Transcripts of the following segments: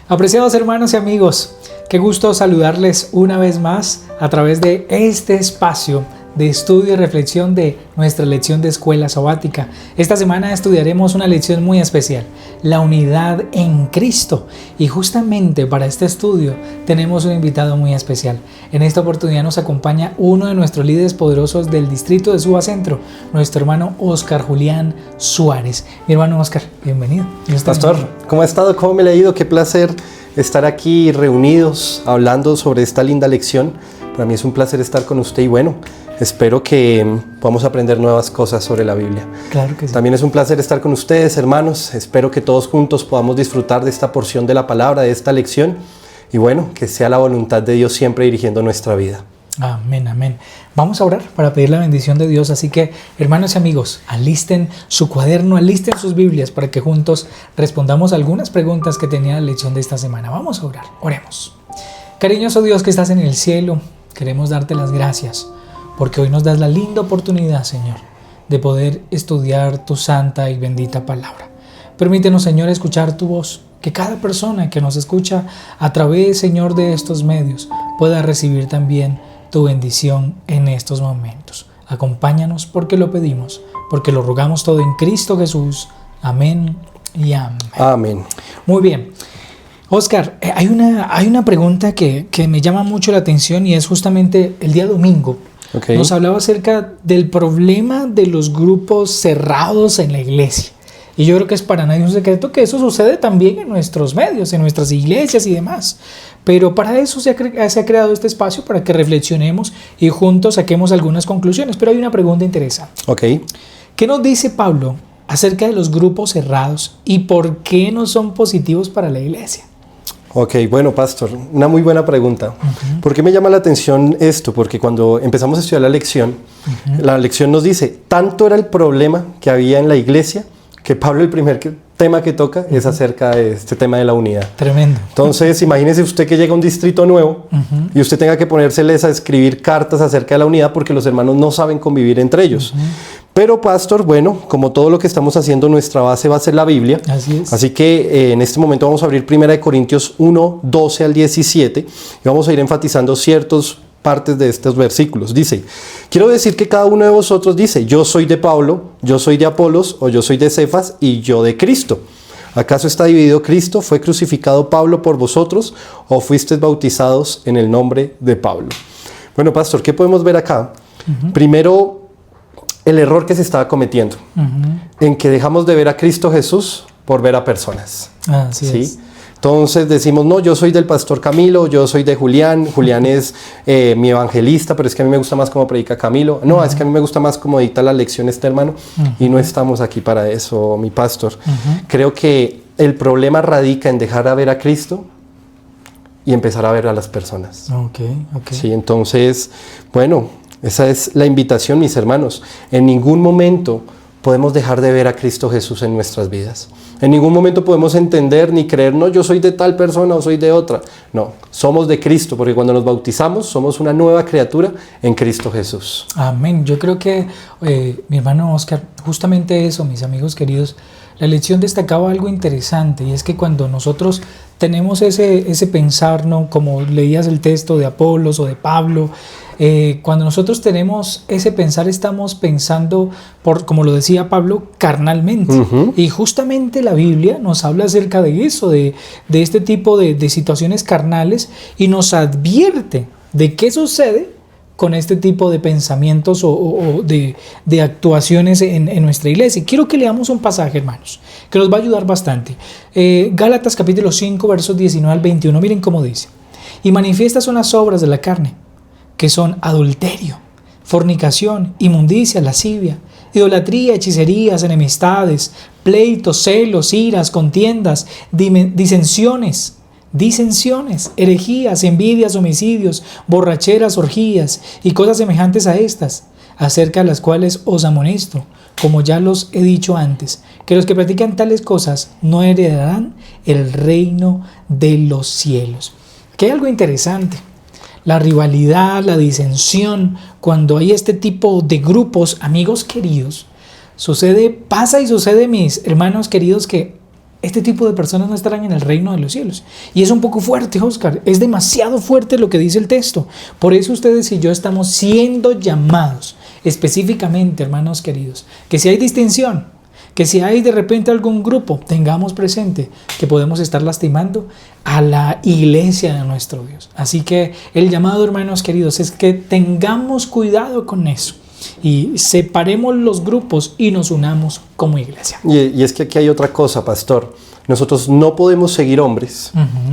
Apreciados hermanos y amigos, qué gusto saludarles una vez más a través de este espacio de estudio y reflexión de nuestra lección de escuela sabática. Esta semana estudiaremos una lección muy especial, la unidad en Cristo. Y justamente para este estudio tenemos un invitado muy especial. En esta oportunidad nos acompaña uno de nuestros líderes poderosos del distrito de Suba Centro, nuestro hermano Oscar Julián Suárez. Mi hermano Oscar, bienvenido. Pastor, ¿cómo ha estado? ¿Cómo me le ha ido? Qué placer estar aquí reunidos hablando sobre esta linda lección. Para mí es un placer estar con usted y bueno, espero que podamos aprender nuevas cosas sobre la Biblia. Claro que sí. También es un placer estar con ustedes, hermanos. Espero que todos juntos podamos disfrutar de esta porción de la palabra, de esta lección. Y bueno, que sea la voluntad de Dios siempre dirigiendo nuestra vida. Amén, amén. Vamos a orar para pedir la bendición de Dios. Así que, hermanos y amigos, alisten su cuaderno, alisten sus Biblias para que juntos respondamos algunas preguntas que tenía la lección de esta semana. Vamos a orar. Oremos. Cariñoso Dios que estás en el cielo, queremos darte las gracias porque hoy nos das la linda oportunidad, Señor, de poder estudiar tu santa y bendita palabra. Permítenos, Señor, escuchar tu voz, que cada persona que nos escucha a través, Señor, de estos medios pueda recibir también tu bendición en estos momentos. Acompáñanos porque lo pedimos, porque lo rogamos todo en Cristo Jesús. Amén y amén. Amén. Muy bien. Oscar, hay una pregunta que me llama mucho la atención y es justamente el día domingo. Okay. Nos hablaba acerca del problema de los grupos cerrados en la iglesia. Y yo creo que es para nadie un secreto que eso sucede también en nuestros medios, en nuestras iglesias y demás. Pero para eso se ha creado este espacio, para que reflexionemos y juntos saquemos algunas conclusiones. Pero hay una pregunta interesante. Okay. ¿Qué nos dice Pablo acerca de los grupos cerrados y por qué no son positivos para la iglesia? Ok, bueno, pastor, una muy buena pregunta. ¿Por qué me llama la atención esto? Porque cuando empezamos a estudiar la lección nos dice, tanto era el problema que había en la iglesia, que Pablo el primer tema que toca es acerca de este tema de la unidad. Tremendo. Entonces, imagínese usted que llega a un distrito nuevo y usted tenga que ponérseles a escribir cartas acerca de la unidad porque los hermanos no saben convivir entre ellos. Pero, pastor, bueno, como todo lo que estamos haciendo, nuestra base va a ser la Biblia. Así es. Así que en este momento vamos a abrir 1 Corintios 1, 12 al 17 y vamos a ir enfatizando ciertas partes de estos versículos. Dice, quiero decir que cada uno de vosotros dice, yo soy de Pablo, yo soy de Apolos, o yo soy de Cefas, y yo de Cristo. ¿Acaso está dividido Cristo? ¿Fue crucificado Pablo por vosotros? ¿O fuisteis bautizados en el nombre de Pablo? Bueno, pastor, ¿qué podemos ver acá? Primero, el error que se estaba cometiendo, en que dejamos de ver a Cristo Jesús por ver a personas. Así ¿sí? es. Entonces decimos, no, yo soy del pastor Camilo, yo soy de Julián, Julián es mi evangelista, pero es que a mí me gusta más cómo predica Camilo. No, es que a mí me gusta más cómo dicta la lección este hermano, y no estamos aquí para eso, mi pastor. Creo que el problema radica en dejar a ver a Cristo y empezar a ver a las personas. Okay. Sí, entonces, bueno, esa es la invitación, mis hermanos. En ningún momento podemos dejar de ver a Cristo Jesús en nuestras vidas. En ningún momento podemos entender ni creer, no, yo soy de tal persona o soy de otra. No, somos de Cristo, porque cuando nos bautizamos somos una nueva criatura en Cristo Jesús. Amén. Yo creo que, mi hermano Oscar, justamente eso, mis amigos queridos, la lección destacaba algo interesante, y es que cuando nosotros tenemos ese pensar, ¿no? Como leías el texto de Apolos o de Pablo, cuando nosotros tenemos ese pensar, estamos pensando, como lo decía Pablo, carnalmente. Y justamente la Biblia nos habla acerca de eso, de este tipo de situaciones carnales, y nos advierte de qué sucede con este tipo de pensamientos o de actuaciones en nuestra iglesia. Quiero que leamos un pasaje, hermanos, que nos va a ayudar bastante. Gálatas capítulo 5, versos 19 al 21. Miren cómo dice. Y manifiestas son las obras de la carne, que son adulterio, fornicación, inmundicia, lascivia, idolatría, hechicerías, enemistades, pleitos, celos, iras, contiendas, disensiones, herejías, envidias, homicidios, borracheras, orgías y cosas semejantes a estas, acerca de las cuales os amonesto, como ya los he dicho antes, que los que practican tales cosas no heredarán el reino de los cielos. Aquí hay algo interesante. La rivalidad, la disensión, cuando hay este tipo de grupos, amigos queridos, pasa y sucede, mis hermanos queridos, que este tipo de personas no estarán en el reino de los cielos. Y es un poco fuerte, Oscar, es demasiado fuerte lo que dice el texto. Por eso ustedes y yo estamos siendo llamados específicamente, hermanos queridos, que si hay distinción, que si hay de repente algún grupo, tengamos presente que podemos estar lastimando a la iglesia de nuestro Dios. Así que el llamado, hermanos queridos, es que tengamos cuidado con eso y separemos los grupos y nos unamos como iglesia. Y es que aquí hay otra cosa, pastor. Nosotros no podemos seguir hombres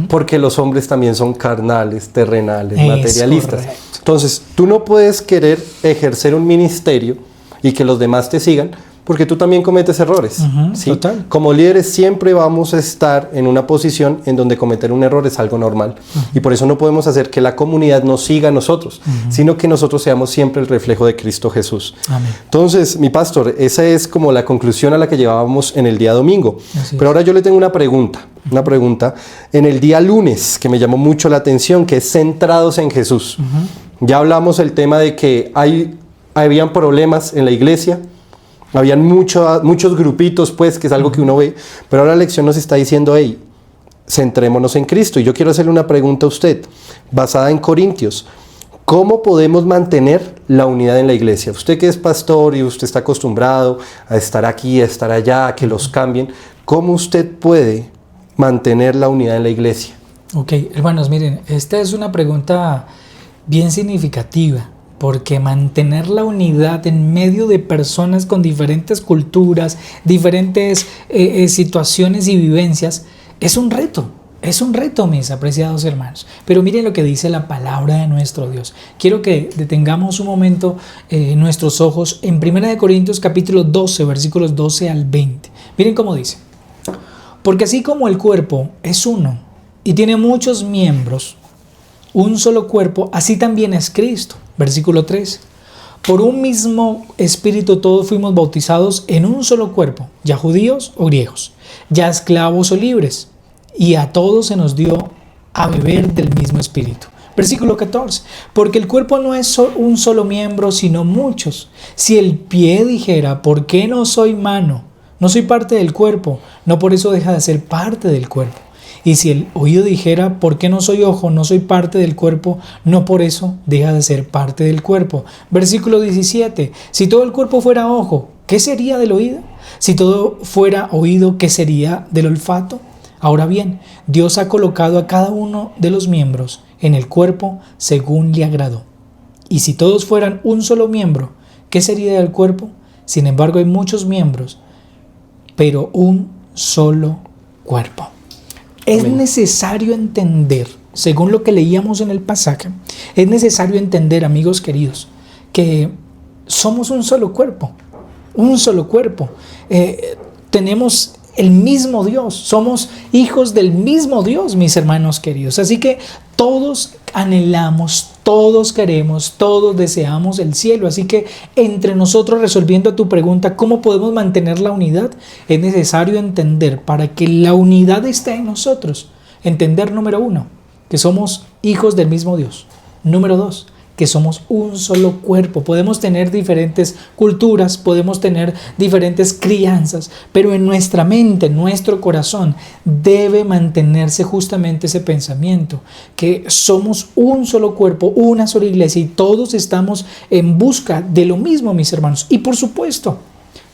porque los hombres también son carnales, terrenales, materialistas. Correcto. Entonces, tú no puedes querer ejercer un ministerio y que los demás te sigan porque tú también cometes errores. ¿Sí? Total. Como líderes siempre vamos a estar en una posición en donde cometer un error es algo normal. Y por eso no podemos hacer que la comunidad nos siga a nosotros, sino que nosotros seamos siempre el reflejo de Cristo Jesús. Amén. Entonces, mi pastor, esa es como la conclusión a la que llevábamos en el día domingo. Así Pero ahora yo le tengo una pregunta en el día lunes que me llamó mucho la atención, que es centrados en Jesús. Ya hablamos el tema de que habían problemas en la iglesia. Habían muchos grupitos, pues, que es algo que uno ve, pero ahora la lección nos está diciendo, hey, centrémonos en Cristo. Y yo quiero hacerle una pregunta a usted, basada en Corintios. ¿Cómo podemos mantener la unidad en la iglesia? Usted que es pastor y usted está acostumbrado a estar aquí, a estar allá, a que los cambien, ¿cómo usted puede mantener la unidad en la iglesia? Ok, hermanos, miren, esta es una pregunta bien significativa. Porque mantener la unidad en medio de personas con diferentes culturas, diferentes situaciones y vivencias, es un reto, mis apreciados hermanos. Pero miren lo que dice la palabra de nuestro Dios. Quiero que detengamos un momento nuestros ojos en 1 Corintios capítulo 12, versículos 12 al 20. Miren cómo dice. Porque así como el cuerpo es uno y tiene muchos miembros, un solo cuerpo, así también es Cristo. Versículo 3. Por un mismo espíritu todos fuimos bautizados en un solo cuerpo, ya judíos o griegos, ya esclavos o libres, y a todos se nos dio a beber del mismo espíritu. Versículo 14. Porque el cuerpo no es un solo miembro, sino muchos. Si el pie dijera, ¿por qué no soy mano? No soy parte del cuerpo, no por eso deja de ser parte del cuerpo. Y si el oído dijera, ¿por qué no soy ojo? No soy parte del cuerpo, no por eso deja de ser parte del cuerpo. Versículo 17. Si todo el cuerpo fuera ojo, ¿qué sería del oído? Si todo fuera oído, ¿qué sería del olfato? Ahora bien, Dios ha colocado a cada uno de los miembros en el cuerpo según le agradó. Y si todos fueran un solo miembro, ¿qué sería del cuerpo? Sin embargo, hay muchos miembros, pero un solo cuerpo. Es necesario entender, según lo que leíamos en el pasaje, es necesario entender, amigos queridos, que somos un solo cuerpo, tenemos el mismo Dios, somos hijos del mismo Dios, mis hermanos queridos. Así que todos anhelamos, todos queremos, todos deseamos el cielo. Así que entre nosotros, resolviendo tu pregunta, ¿cómo podemos mantener la unidad? Es necesario entender, para que la unidad esté en nosotros, entender, número 1, que somos hijos del mismo Dios. Número 2, que somos un solo cuerpo. Podemos tener diferentes culturas, podemos tener diferentes crianzas, pero en nuestra mente, en nuestro corazón, debe mantenerse justamente ese pensamiento, que somos un solo cuerpo, una sola iglesia, y todos estamos en busca de lo mismo, mis hermanos. Y por supuesto,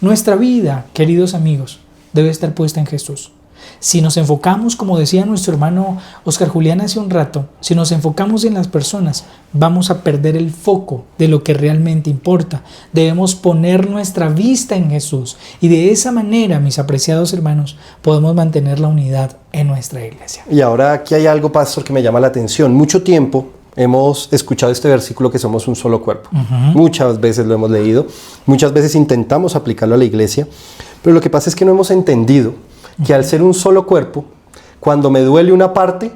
nuestra vida, queridos amigos, debe estar puesta en Jesús. Si nos enfocamos, como decía nuestro hermano Oscar Julián hace un rato, si nos enfocamos en las personas, vamos a perder el foco de lo que realmente importa. Debemos poner nuestra vista en Jesús, y de esa manera, mis apreciados hermanos, podemos mantener la unidad en nuestra iglesia. Y ahora aquí hay algo, pastor, que me llama la atención. Mucho tiempo hemos escuchado este versículo, que somos un solo cuerpo. Muchas veces lo hemos leído, muchas veces intentamos aplicarlo a la iglesia, pero lo que pasa es que no hemos entendido que al ser un solo cuerpo, cuando me duele una parte,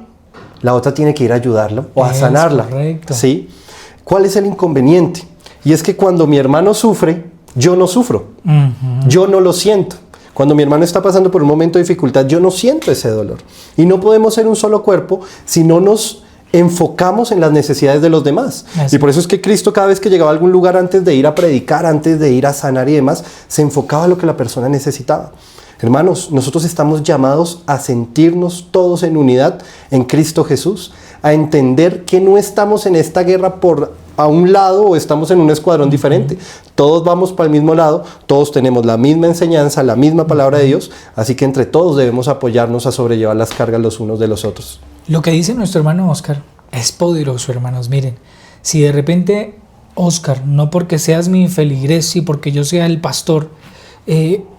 la otra tiene que ir a ayudarlo o a sanarla. Correcto. ¿Sí? ¿Cuál es el inconveniente? Y es que cuando mi hermano sufre, yo no sufro. Yo no lo siento. Cuando mi hermano está pasando por un momento de dificultad, yo no siento ese dolor. Y no podemos ser un solo cuerpo si no nos enfocamos en las necesidades de los demás. Y por eso es que Cristo, cada vez que llegaba a algún lugar, antes de ir a predicar, antes de ir a sanar y demás, se enfocaba en lo que la persona necesitaba. Hermanos, nosotros estamos llamados a sentirnos todos en unidad en Cristo Jesús, a entender que no estamos en esta guerra a un lado o estamos en un escuadrón diferente. Todos vamos para el mismo lado, todos tenemos la misma enseñanza, la misma palabra de Dios, así que entre todos debemos apoyarnos a sobrellevar las cargas los unos de los otros. Lo que dice nuestro hermano Oscar es poderoso, hermanos. Miren, si de repente, Oscar, no porque seas mi feligres y porque yo sea el pastor,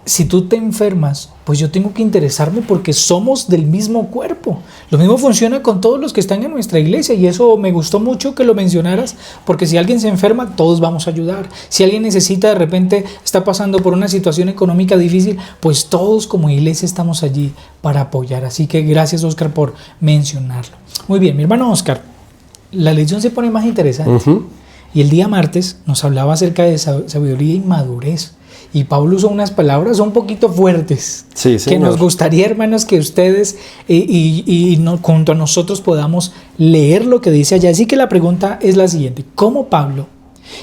si tú te enfermas, pues yo tengo que interesarme porque somos del mismo cuerpo. Lo mismo funciona con todos los que están en nuestra iglesia, y eso me gustó mucho que lo mencionaras, porque si alguien se enferma, todos vamos a ayudar. Si alguien necesita, de repente está pasando por una situación económica difícil, pues todos como iglesia estamos allí para apoyar. Así que gracias, Oscar, por mencionarlo. Muy bien, mi hermano Oscar, la lección se pone más interesante. Y el día martes nos hablaba acerca de sabiduría y madurez. Y Pablo usó unas palabras un poquito fuertes, sí, que nos gustaría, hermanos, que ustedes junto a nosotros podamos leer lo que dice allá. Así que la pregunta es la siguiente: ¿cómo Pablo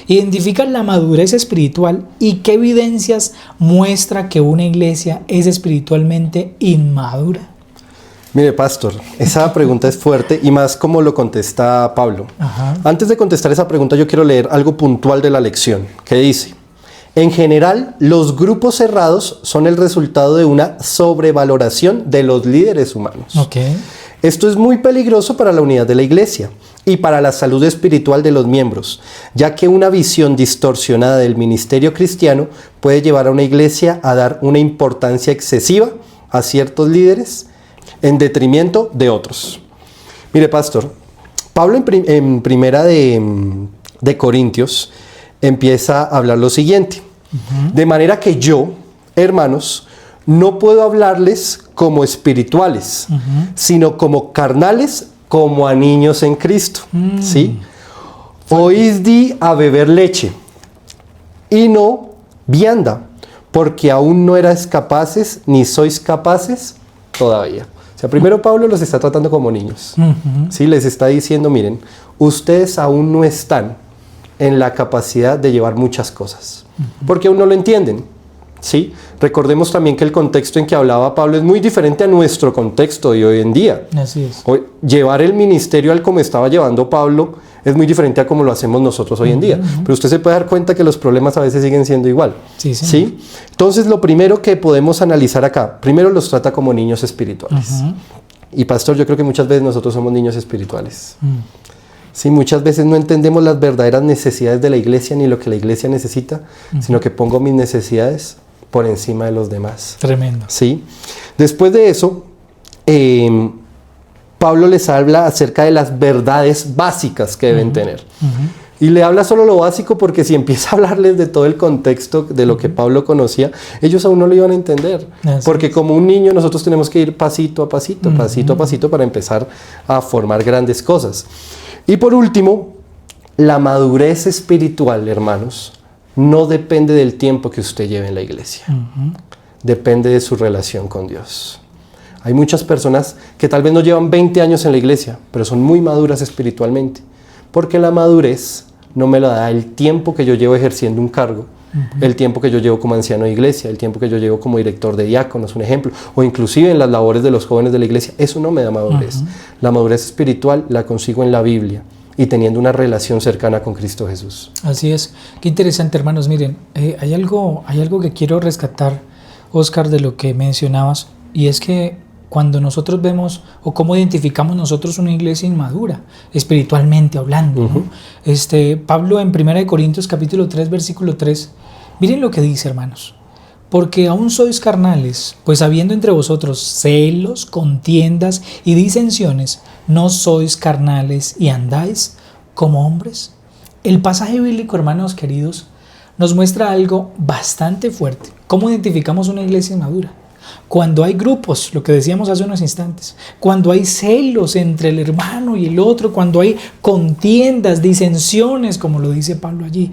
identifica la madurez espiritual y qué evidencias muestra que una iglesia es espiritualmente inmadura? Mire, pastor, esa pregunta es fuerte y más como lo contesta Pablo. Antes de contestar esa pregunta, yo quiero leer algo puntual de la lección, que dice: en general, los grupos cerrados son el resultado de una sobrevaloración de los líderes humanos. Esto es muy peligroso para la unidad de la iglesia y para la salud espiritual de los miembros, ya que una visión distorsionada del ministerio cristiano puede llevar a una iglesia a dar una importancia excesiva a ciertos líderes en detrimento de otros. Mire, pastor, Pablo en primera de Corintios empieza a hablar lo siguiente: de manera que yo, hermanos, no puedo hablarles como espirituales, sino como carnales, como a niños en Cristo. ¿Sí? Oís di a beber leche y no vianda, porque aún no erais capaces, ni sois capaces todavía. O sea, primero Pablo los está tratando como niños. ¿Sí? Les está diciendo: miren, ustedes aún no están en la capacidad de llevar muchas cosas, porque aún no lo entienden. ¿Sí? Recordemos también que el contexto en que hablaba Pablo es muy diferente a nuestro contexto de hoy en día. Así es. Llevar el ministerio al como estaba llevando Pablo es muy diferente a como lo hacemos nosotros hoy en día. Pero usted se puede dar cuenta que los problemas a veces siguen siendo igual. ¿Sí? Entonces, lo primero que podemos analizar acá, primero los trata como niños espirituales. Y pastor, yo creo que muchas veces nosotros somos niños espirituales. Sí, muchas veces no entendemos las verdaderas necesidades de la iglesia ni lo que la iglesia necesita, sino que pongo mis necesidades por encima de los demás. Tremendo. ¿Sí? Después de eso, Pablo les habla acerca de las verdades básicas que deben tener. Y le habla solo lo básico porque si empieza a hablarles de todo el contexto de lo que Pablo conocía, ellos aún no lo iban a entender. Porque como un niño nosotros tenemos que ir pasito a pasito, pasito a pasito para empezar a formar grandes cosas. Y por último, la madurez espiritual, hermanos, no depende del tiempo que usted lleve en la iglesia. Depende de su relación con Dios. Hay muchas personas que tal vez no llevan 20 años en la iglesia, pero son muy maduras espiritualmente. Porque la madurez no me la da el tiempo que yo llevo ejerciendo un cargo, el tiempo que yo llevo como anciano de iglesia, el tiempo que yo llevo como director de diáconos, un ejemplo, o inclusive en las labores de los jóvenes de la iglesia. Eso no me da madurez. La madurez espiritual la consigo en la Biblia y teniendo una relación cercana con Cristo Jesús. Así es. Qué interesante, hermanos. Miren, hay algo que quiero rescatar, Oscar, de lo que mencionabas, y es que cuando nosotros vemos o cómo identificamos nosotros una iglesia inmadura, espiritualmente hablando, ¿no? Pablo en 1 Corintios capítulo 3, versículo 3, miren lo que dice, hermanos: porque aún sois carnales, pues habiendo entre vosotros celos, contiendas y disensiones, ¿no sois carnales y andáis como hombres? El pasaje bíblico, hermanos queridos, nos muestra algo bastante fuerte. ¿Cómo identificamos una iglesia inmadura? Cuando hay grupos, lo que decíamos hace unos instantes, cuando hay celos entre el hermano y el otro, cuando hay contiendas, disensiones, como lo dice Pablo allí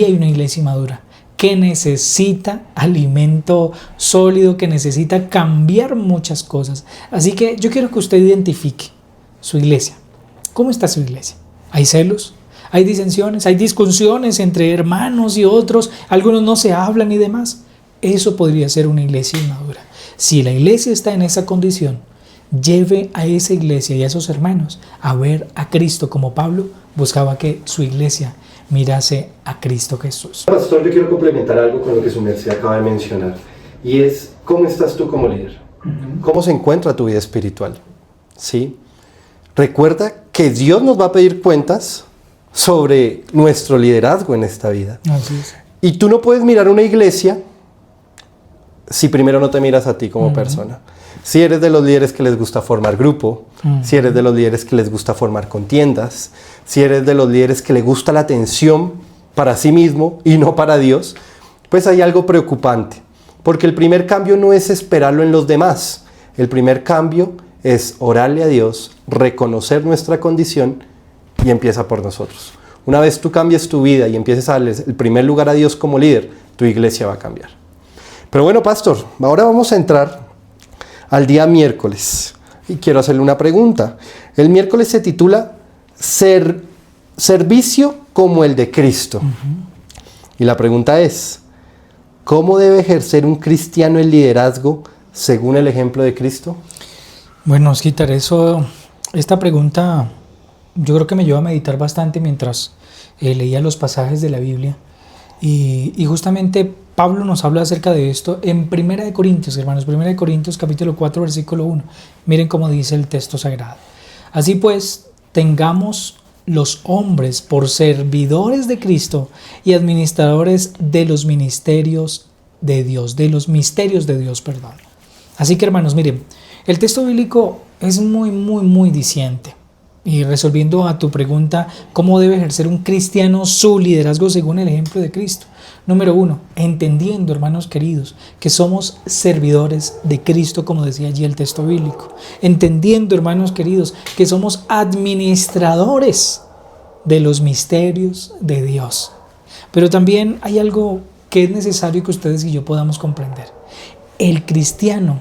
hay una iglesia inmadura que necesita alimento sólido, que necesita cambiar muchas cosas. Así que yo quiero que usted identifique su iglesia. ¿Cómo está su iglesia? ¿Hay celos? ¿Hay disensiones? ¿Hay discusiones entre hermanos y otros? Algunos no se hablan y demás. Eso podría ser una iglesia inmadura. Si la iglesia está en esa condición, lleve a esa iglesia y a esos hermanos a ver a Cristo, como Pablo buscaba que su iglesia mirase a Cristo Jesús. Pastor, yo quiero complementar algo con lo que su merced acaba de mencionar, y es, ¿cómo estás tú como líder? ¿Cómo se encuentra tu vida espiritual? ¿Sí? Recuerda que Dios nos va a pedir cuentas sobre nuestro liderazgo en esta vida. Así es. Y tú no puedes mirar una iglesia si primero no te miras a ti como persona. Si eres de los líderes que les gusta formar grupo, si eres de los líderes que les gusta formar contiendas, si eres de los líderes que les gusta la atención para sí mismo y no para Dios, pues hay algo preocupante. Porque el primer cambio no es esperarlo en los demás. El primer cambio es orarle a Dios, reconocer nuestra condición y empieza por nosotros. Una vez tú cambies tu vida y empieces a darle el primer lugar a Dios como líder, tu iglesia va a cambiar. Pero bueno, pastor, ahora vamos a entrar al día miércoles y quiero hacerle una pregunta. El miércoles se titula Servicio como el de Cristo. Y la pregunta es, ¿cómo debe ejercer un cristiano el liderazgo según el ejemplo de Cristo? Bueno, Osquitar, esta pregunta yo creo que me llevó a meditar bastante mientras leía los pasajes de la Biblia. Y justamente Pablo nos habla acerca de esto en 1 Corintios, hermanos, 1 Corintios capítulo 4, versículo 1. Miren cómo dice el texto sagrado. Así pues, tengamos los hombres por servidores de Cristo y administradores de los ministerios de Dios, perdón. Así que, hermanos, miren, el texto bíblico es muy diciente. Y resolviendo a tu pregunta, ¿cómo debe ejercer un cristiano su liderazgo según el ejemplo de Cristo? Número 1, entendiendo, hermanos queridos, que somos servidores de Cristo, como decía allí el texto bíblico. Entendiendo, hermanos queridos, que somos administradores de los misterios de Dios. Pero también hay algo que es necesario que ustedes y yo podamos comprender. El cristiano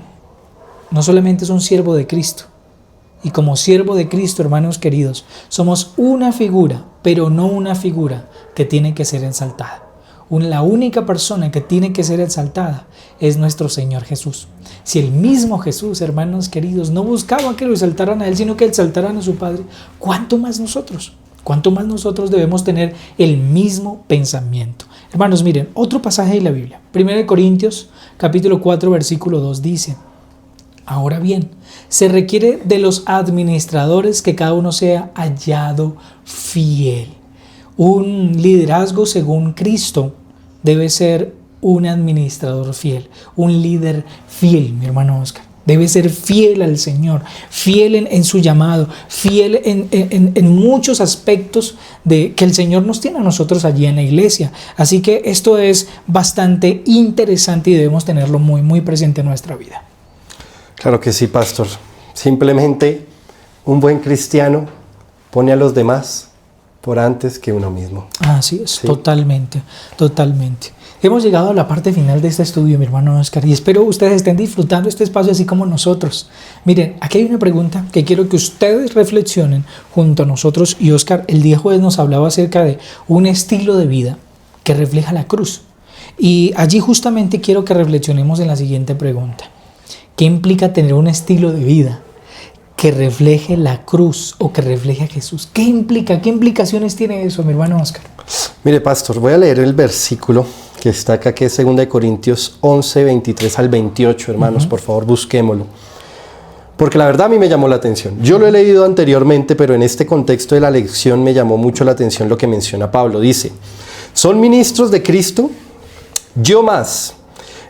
no solamente es un siervo de Cristo, y como siervo de Cristo, hermanos queridos, somos una figura, pero no una figura que tiene que ser exaltada. La única persona que tiene que ser exaltada es nuestro Señor Jesús. Si el mismo Jesús, hermanos queridos, no buscaba que lo exaltaran a Él, sino que exaltaran a su Padre, ¿cuánto más nosotros? ¿Cuánto más nosotros debemos tener el mismo pensamiento? Hermanos, miren, otro pasaje de la Biblia. 1 Corintios, capítulo 4, versículo 2 dice: ahora bien, se requiere de los administradores que cada uno sea hallado fiel. Un liderazgo según Cristo debe ser un administrador fiel, un líder fiel, mi hermano Oscar. Debe ser fiel al Señor, fiel en su llamado, fiel en muchos aspectos que el Señor nos tiene a nosotros allí en la iglesia. Así que esto es bastante interesante y debemos tenerlo muy presente en nuestra vida. Claro que sí, pastor. Simplemente un buen cristiano pone a los demás por antes que uno mismo. Así es, ¿sí? Totalmente. Hemos llegado a la parte final de este estudio, mi hermano Oscar, y espero ustedes estén disfrutando este espacio así como nosotros. Miren, aquí hay una pregunta que quiero que ustedes reflexionen junto a nosotros. Y Oscar, el día jueves nos hablaba acerca de un estilo de vida que refleja la cruz. Y allí justamente quiero que reflexionemos en la siguiente pregunta. ¿Qué implica tener un estilo de vida que refleje la cruz o que refleje a Jesús? ¿Qué implica? ¿Qué implicaciones tiene eso, mi hermano Oscar? Mire, pastor, voy a leer el versículo que está acá, que es 2 Corintios 11, 23 al 28, hermanos, por favor, busquémoslo. Porque la verdad a mí me llamó la atención. Yo lo he leído anteriormente, pero en este contexto de la lección me llamó mucho la atención lo que menciona Pablo. Dice: ¿son ministros de Cristo? Yo más,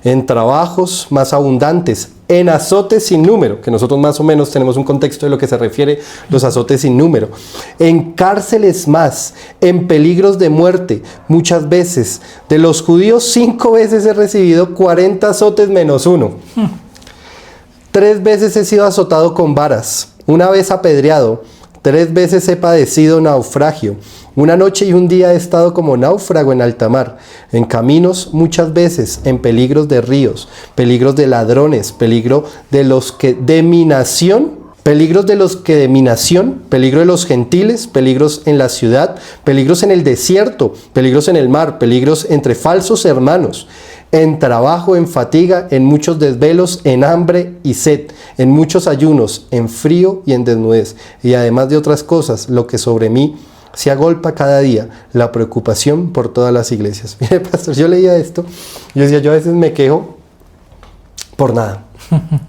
en trabajos más abundantes, en azotes sin número, que nosotros más o menos tenemos un contexto de lo que se refiere los azotes sin número, en cárceles más, en peligros de muerte, muchas veces. De los judíos 5 veces he recibido 40 azotes menos 1. 3 veces he sido azotado con varas, 1 vez apedreado, 3 veces he padecido naufragio. 1 noche y 1 día he estado como náufrago en alta mar, en caminos muchas veces, en peligros de ríos, peligros de ladrones, peligro de los que de mi nación, peligros de los gentiles, peligros en la ciudad, peligros en el desierto, peligros en el mar, peligros entre falsos hermanos, en trabajo, en fatiga, en muchos desvelos, en hambre y sed, en muchos ayunos, en frío y en desnudez, y además de otras cosas, lo que sobre mí se agolpa cada día, la preocupación por todas las iglesias. Mire, pastor, yo leía esto, yo decía, yo a veces me quejo por nada,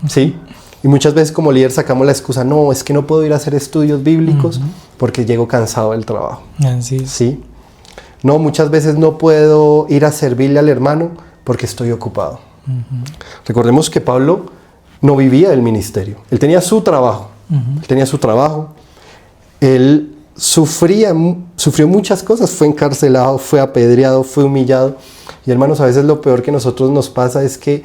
¿sí? Y muchas veces como líder sacamos la excusa, no, es que no puedo ir a hacer estudios bíblicos porque llego cansado del trabajo, ¿sí? No, muchas veces no puedo ir a servirle al hermano porque estoy ocupado. Recordemos que Pablo no vivía del ministerio, él tenía su trabajo, él sufrió muchas cosas, fue encarcelado, fue apedreado, fue humillado. Y hermanos, a veces lo peor que a nosotros nos pasa es que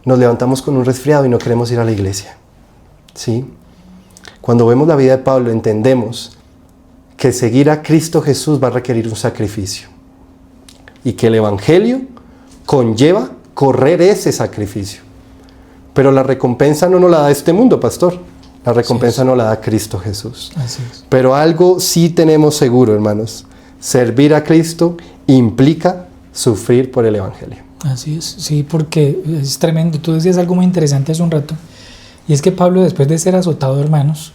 nos levantamos con un resfriado y no queremos ir a la iglesia, ¿sí? Cuando vemos la vida de Pablo entendemos que seguir a Cristo Jesús va a requerir un sacrificio y que el evangelio conlleva correr ese sacrificio, pero la recompensa no nos la da este mundo, pastor, la recompensa nos la da Cristo Jesús. Así es. Pero algo sí tenemos seguro, hermanos, servir a Cristo implica sufrir por el evangelio. Así es, sí, porque es tremendo. Tú decías algo muy interesante hace un rato, y es que Pablo, después de ser azotado, hermanos,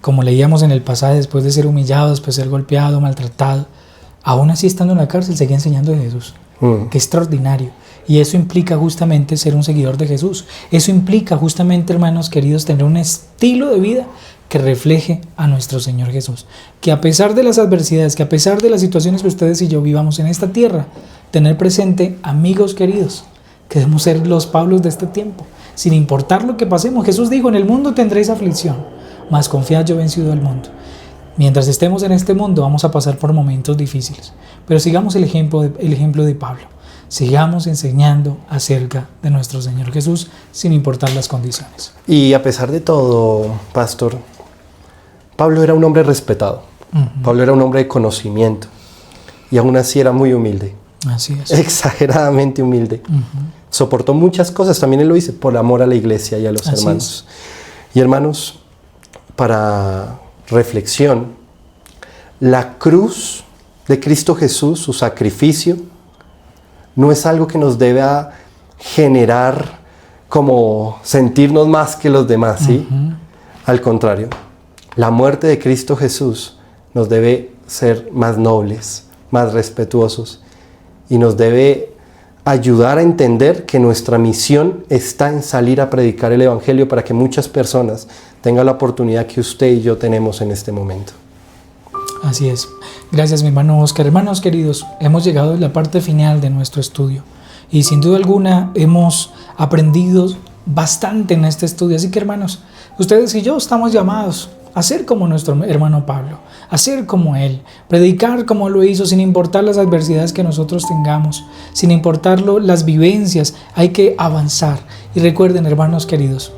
como leíamos en el pasaje, después de ser humillado, después de ser golpeado, maltratado, aún así estando en la cárcel, seguía enseñando de Jesús. Qué extraordinario. Y eso implica justamente ser un seguidor de Jesús. Eso implica justamente, hermanos queridos, tener un estilo de vida que refleje a nuestro Señor Jesús. Que a pesar de las adversidades, que a pesar de las situaciones que ustedes y yo vivamos en esta tierra, tener presente, amigos queridos, que debemos ser los Pablos de este tiempo. Sin importar lo que pasemos, Jesús dijo, en el mundo tendréis aflicción, mas confiad, yo he vencido al mundo. Mientras estemos en este mundo vamos a pasar por momentos difíciles, pero sigamos el ejemplo de Pablo. Sigamos enseñando acerca de nuestro Señor Jesús sin importar las condiciones. Y a pesar de todo, pastor, Pablo era un hombre respetado. Pablo era un hombre de conocimiento y aún así era muy humilde. Así es. Exageradamente humilde. Soportó muchas cosas, también él lo dice, por amor a la iglesia y a los hermanos. Y hermanos, para reflexión, la cruz de Cristo Jesús, su sacrificio, no es algo que nos deba generar como sentirnos más que los demás, ¿sí? Al contrario, la muerte de Cristo Jesús nos debe ser más nobles, más respetuosos y nos debe ayudar a entender que nuestra misión está en salir a predicar el evangelio para que muchas personas tengan la oportunidad que usted y yo tenemos en este momento. Así es. Gracias, mi hermano Oscar. Hermanos queridos, hemos llegado a la parte final de nuestro estudio y sin duda alguna hemos aprendido bastante en este estudio. Así que, hermanos, ustedes y yo estamos llamados a ser como nuestro hermano Pablo, a ser como él, predicar como lo hizo sin importar las adversidades que nosotros tengamos, sin importar las vivencias. Hay que avanzar. Y recuerden, hermanos queridos,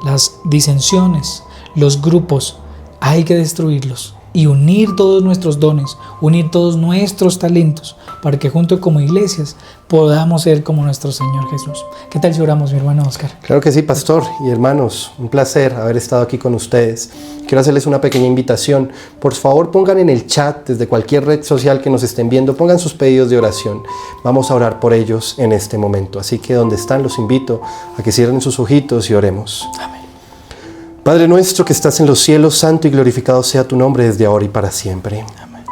las disensiones, los grupos, hay que destruirlos y unir todos nuestros dones, unir todos nuestros talentos para que juntos como iglesias podamos ser como nuestro Señor Jesús. ¿Qué tal si oramos, mi hermano Oscar? Claro que sí, pastor y hermanos, un placer haber estado aquí con ustedes. Quiero hacerles una pequeña invitación. Por favor, pongan en el chat desde cualquier red social que nos estén viendo, pongan sus pedidos de oración. Vamos a orar por ellos en este momento. Así que donde están, los invito a que cierren sus ojitos y oremos. Amén. Padre nuestro que estás en los cielos, santo y glorificado sea tu nombre desde ahora y para siempre. Amén.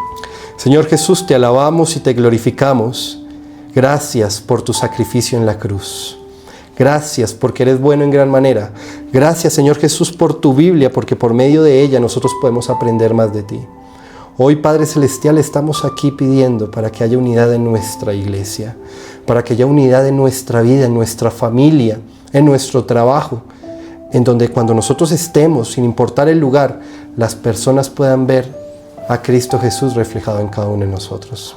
Señor Jesús, te alabamos y te glorificamos. Gracias por tu sacrificio en la cruz. Gracias porque eres bueno en gran manera. Gracias, Señor Jesús, por tu Biblia, porque por medio de ella nosotros podemos aprender más de ti. Hoy, Padre Celestial, estamos aquí pidiendo para que haya unidad en nuestra iglesia, para que haya unidad en nuestra vida, en nuestra familia, en nuestro trabajo, en donde cuando nosotros estemos, sin importar el lugar, las personas puedan ver a Cristo Jesús reflejado en cada uno de nosotros.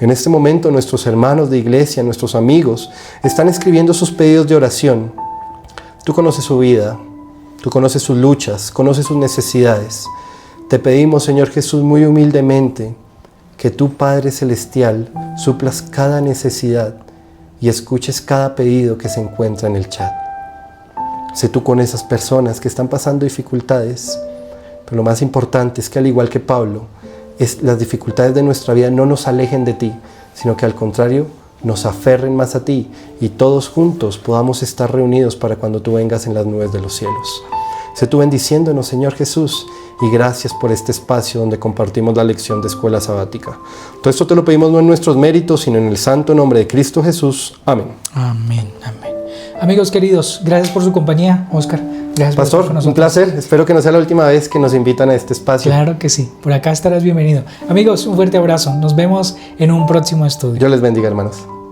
En este momento nuestros hermanos de iglesia, nuestros amigos, están escribiendo sus pedidos de oración. Tú conoces su vida, tú conoces sus luchas, conoces sus necesidades. Te pedimos, Señor Jesús, muy humildemente, que tú, Padre Celestial, suplas cada necesidad y escuches cada pedido que se encuentra en el chat. Sé tú con esas personas que están pasando dificultades, pero lo más importante es que, al igual que Pablo, las dificultades de nuestra vida no nos alejen de ti, sino que al contrario, nos aferren más a ti y todos juntos podamos estar reunidos para cuando tú vengas en las nubes de los cielos. Sé tú bendiciéndonos, Señor Jesús, y gracias por este espacio donde compartimos la lección de escuela sabática. Todo esto te lo pedimos no en nuestros méritos, sino en el santo nombre de Cristo Jesús. Amén. Amén, amén. Amigos queridos, gracias por su compañía. Oscar, gracias por estar con Pastor, nosotros. un placer. Espero que no sea la última vez que nos invitan a este espacio. Claro que sí, por acá estarás bienvenido. Amigos, un fuerte abrazo. Nos vemos en un próximo estudio. Dios les bendiga, hermanos.